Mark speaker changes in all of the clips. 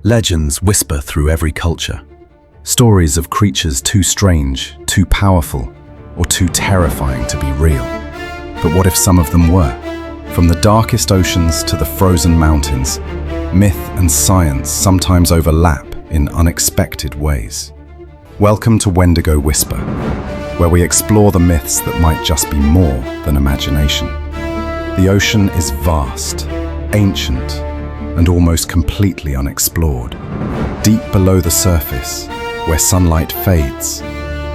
Speaker 1: Legends whisper through every culture. Stories of creatures too strange, too powerful, or too terrifying to be real. But what if some of them were? From the darkest oceans to the frozen mountains, myth and science sometimes overlap in unexpected ways. Welcome to Wendigo Whisper, where we explore the myths that might just be more than imagination. The ocean is vast, ancient, and almost completely unexplored. Deep below the surface, where sunlight fades,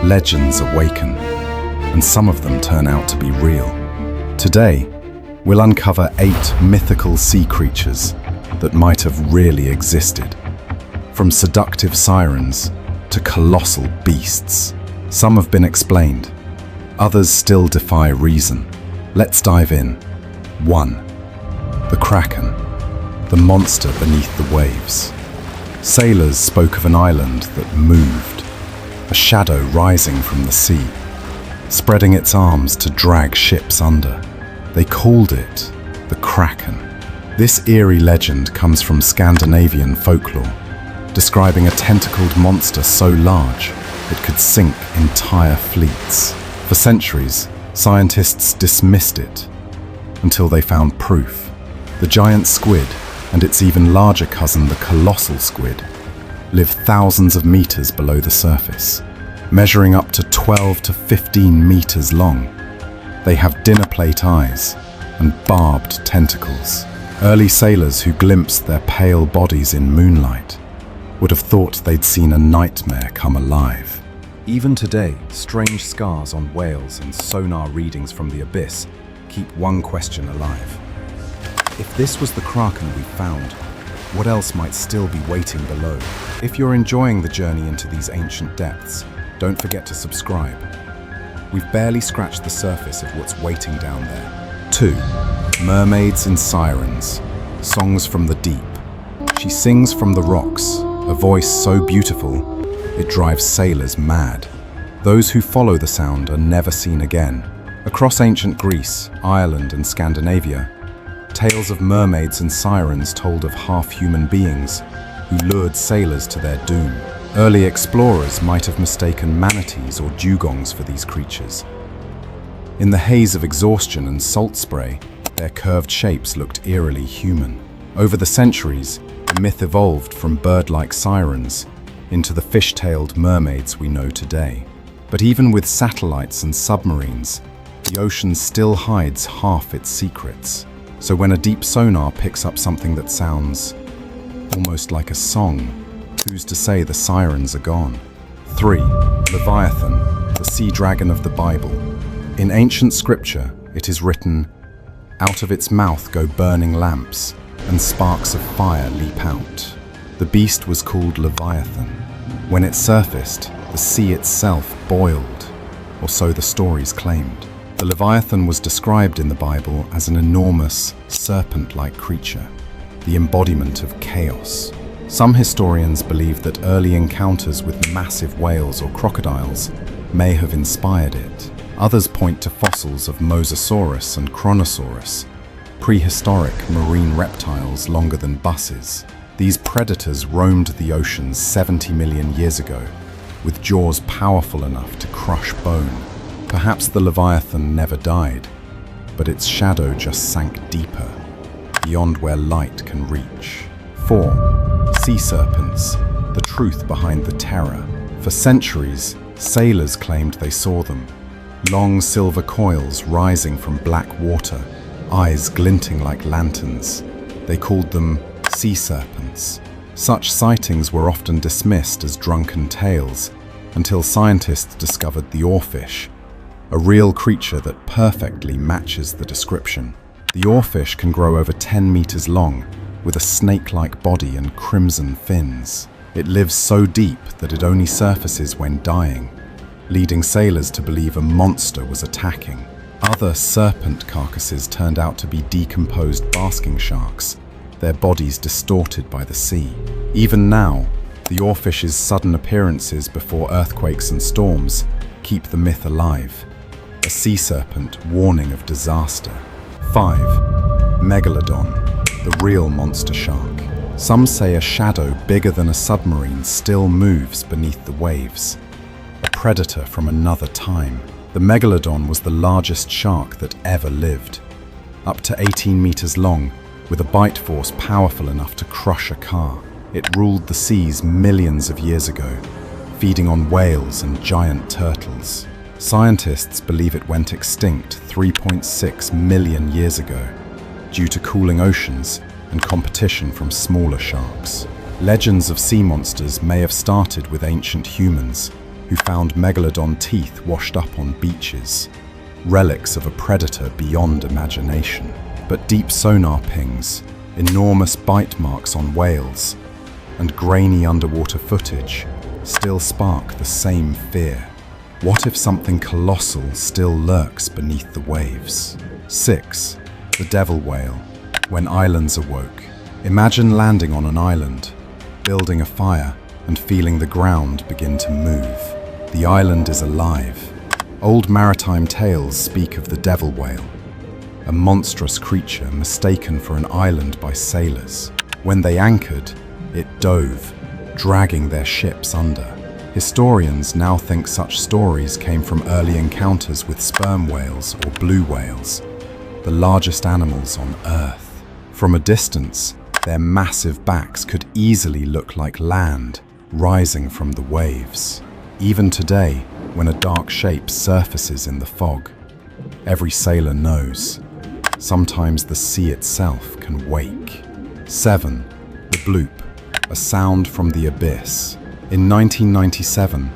Speaker 1: legends awaken, and some of them turn out to be real. Today, we'll uncover 8 mythical sea creatures that might have really existed. From seductive sirens to colossal beasts. Some have been explained, others still defy reason. Let's dive in. 1. The kraken, the monster beneath the waves. Sailors spoke of an island that moved, a shadow rising from the sea, spreading its arms to drag ships under. They called it the kraken. This eerie legend comes from Scandinavian folklore, describing a tentacled monster so large it could sink entire fleets. For centuries, scientists dismissed it until they found proof. The giant squid and its even larger cousin, the colossal squid, live thousands of meters below the surface, measuring up to 12 to 15 meters long. They have dinner plate eyes and barbed tentacles. Early sailors who glimpsed their pale bodies in moonlight would have thought they'd seen a nightmare come alive. Even today, strange scars on whales and sonar readings from the abyss keep one question alive. If this was the kraken we found, what else might still be waiting below? If you're enjoying the journey into these ancient depths, don't forget to subscribe. We've barely scratched the surface of what's waiting down there. 2. Mermaids and sirens, songs from the deep. She sings from the rocks, a voice so beautiful, it drives sailors mad. Those who follow the sound are never seen again. Across ancient Greece, Ireland, and Scandinavia, tales of mermaids and sirens told of half-human beings who lured sailors to their doom. Early explorers might have mistaken manatees or dugongs for these creatures. In the haze of exhaustion and salt spray, their curved shapes looked eerily human. Over the centuries, the myth evolved from bird-like sirens into the fish-tailed mermaids we know today. But even with satellites and submarines, the ocean still hides half its secrets. So when a deep sonar picks up something that sounds almost like a song, who's to say the sirens are gone? 3. Leviathan, the sea dragon of the Bible. In ancient scripture, it is written, "Out of its mouth go burning lamps, and sparks of fire leap out." The beast was called Leviathan. When it surfaced, the sea itself boiled, or so the stories claimed. The Leviathan was described in the Bible as an enormous, serpent-like creature, the embodiment of chaos. Some historians believe that early encounters with massive whales or crocodiles may have inspired it. Others point to fossils of Mosasaurus and Kronosaurus, prehistoric marine reptiles longer than buses. These predators roamed the oceans 70 million years ago, with jaws powerful enough to crush bone. Perhaps the Leviathan never died, but its shadow just sank deeper, beyond where light can reach. 4. Sea serpents, the truth behind the terror. For centuries, sailors claimed they saw them. Long silver coils rising from black water, eyes glinting like lanterns. They called them sea serpents. Such sightings were often dismissed as drunken tales until scientists discovered the oarfish, a real creature that perfectly matches the description. The oarfish can grow over 10 meters long, with a snake-like body and crimson fins. It lives so deep that it only surfaces when dying, leading sailors to believe a monster was attacking. Other serpent carcasses turned out to be decomposed basking sharks, their bodies distorted by the sea. Even now, the oarfish's sudden appearances before earthquakes and storms keep the myth alive. A sea serpent warning of disaster. 5. Megalodon, the real monster shark. Some say a shadow bigger than a submarine still moves beneath the waves. A predator from another time. The megalodon was the largest shark that ever lived. Up to 18 meters long, with a bite force powerful enough to crush a car. It ruled the seas millions of years ago, feeding on whales and giant turtles. Scientists believe it went extinct 3.6 million years ago, due to cooling oceans and competition from smaller sharks. Legends of sea monsters may have started with ancient humans, who found megalodon teeth washed up on beaches, relics of a predator beyond imagination. But deep sonar pings, enormous bite marks on whales, and grainy underwater footage still spark the same fear. What if something colossal still lurks beneath the waves? 6. The devil whale. When islands awoke. Imagine landing on an island, building a fire, and feeling the ground begin to move. The island is alive. Old maritime tales speak of the devil whale, a monstrous creature mistaken for an island by sailors. When they anchored, it dove, dragging their ships under. Historians now think such stories came from early encounters with sperm whales or blue whales, the largest animals on Earth. From a distance, their massive backs could easily look like land rising from the waves. Even today, when a dark shape surfaces in the fog, every sailor knows. Sometimes the sea itself can wake. 7. The bloop, a sound from the abyss. In 1997,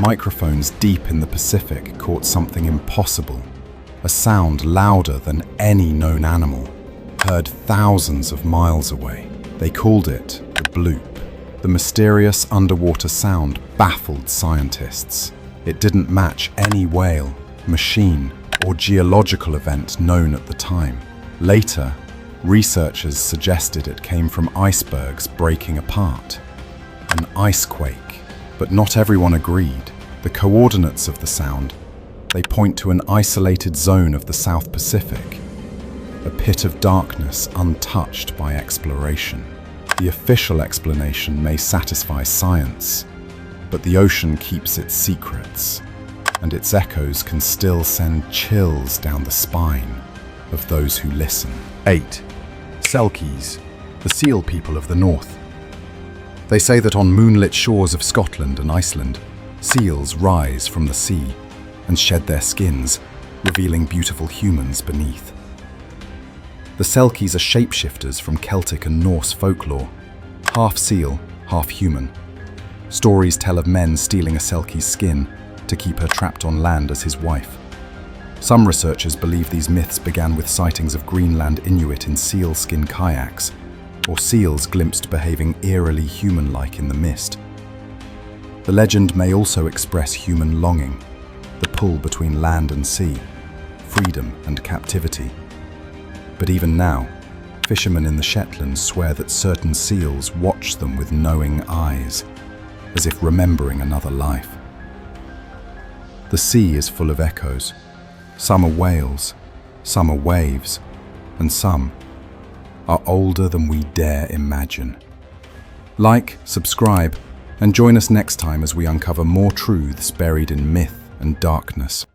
Speaker 1: microphones deep in the Pacific caught something impossible, a sound louder than any known animal, heard thousands of miles away. They called it the bloop. The mysterious underwater sound baffled scientists. It didn't match any whale, machine, or geological event known at the time. Later, researchers suggested it came from icebergs breaking apart. An ice quake, but not everyone agreed. The coordinates of the sound, they point to an isolated zone of the South Pacific, a pit of darkness untouched by exploration. The official explanation may satisfy science, but the ocean keeps its secrets, and its echoes can still send chills down the spine of those who listen. 8. Selkies, the seal people of the north. They say that on moonlit shores of Scotland and Iceland, seals rise from the sea and shed their skins, revealing beautiful humans beneath. The selkies are shapeshifters from Celtic and Norse folklore, half seal, half human. Stories tell of men stealing a selkie's skin to keep her trapped on land as his wife. Some researchers believe these myths began with sightings of Greenland Inuit in sealskin kayaks, or seals glimpsed behaving eerily human-like in the mist. The legend may also express human longing, the pull between land and sea, freedom and captivity. But even now, fishermen in the Shetlands swear that certain seals watch them with knowing eyes, as if remembering another life. The sea is full of echoes. Some are whales, some are waves, and some are older than we dare imagine. Like, subscribe, and join us next time as we uncover more truths buried in myth and darkness.